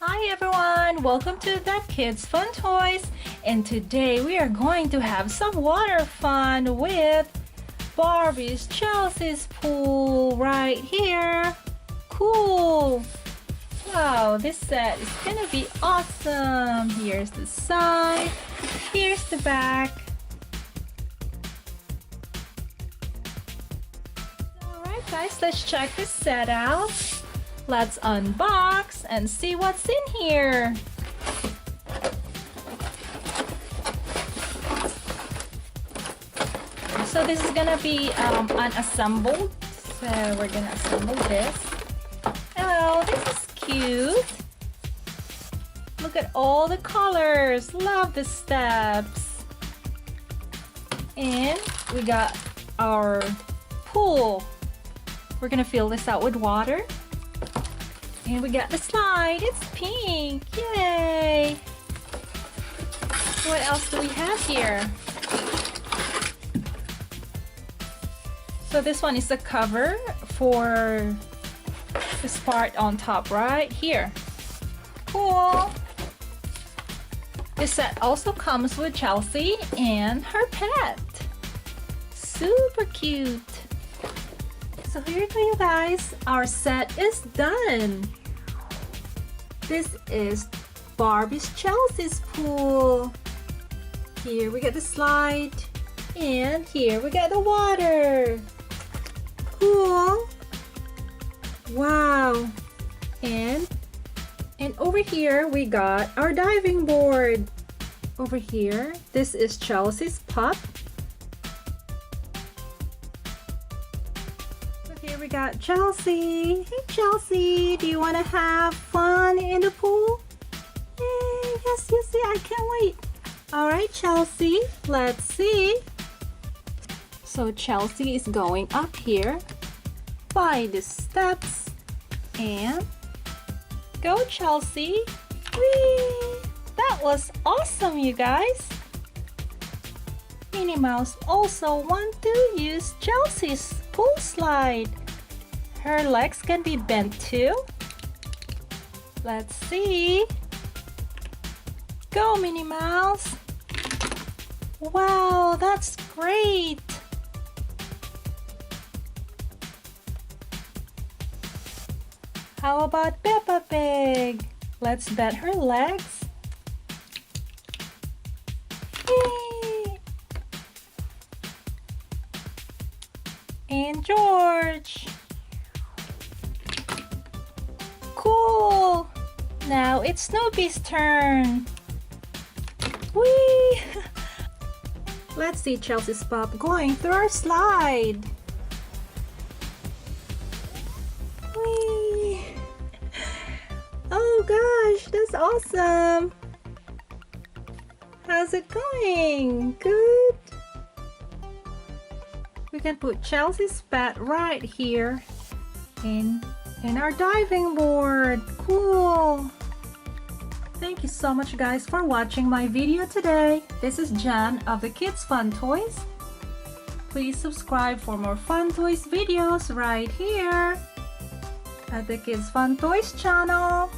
Hi everyone, welcome to the Kids Fun Toys, and today we are going to have some water fun with Barbie's Chelsea's pool right here. Cool! Wow, this set is gonna be awesome. Here's the side, here's the back. Alright guys, let's check this set out. Let's unbox and see what's in here. So this is gonna be unassembled. So we're gonna assemble this. Oh, this is cute. Look at all the colors. Love the steps. And we got our pool. We're gonna fill this out with water. And we got the slide. It's pink. Yay! What else do we have here? So this one is the cover for this part on top right here. Cool! This set also comes with Chelsea and her pet. Super cute! So here you guys, our set is done. This is Barbie's Chelsea's pool. Here we got the slide, and here we got the water. Cool. Wow. And over here we got our diving board. Over here, this is Chelsea's pup. Here we got Chelsea. Hey Chelsea, do you want to have fun in the pool? Yay, yes, I can't wait. Alright Chelsea, let's see. So Chelsea is going up here by the steps, and go Chelsea. Whee! That was awesome, you guys. Minnie Mouse also want to use Chelsea's pool slide. Her legs can be bent too. Let's see. Go Minnie Mouse. Wow, that's great. How about Peppa Pig? Let's bend her legs. Yay! And George. Cool! Now it's Snoopy's turn. Whee! Let's see Chelsea's pup going through our slide. Whee! Oh gosh, that's awesome! How's it going? Good? We can put Chelsea's pet right here in our diving board. Cool! Thank you so much guys for watching my video today. This is Jan of the Kids Fun Toys. Please subscribe for more fun toys videos right here at the Kids Fun Toys channel.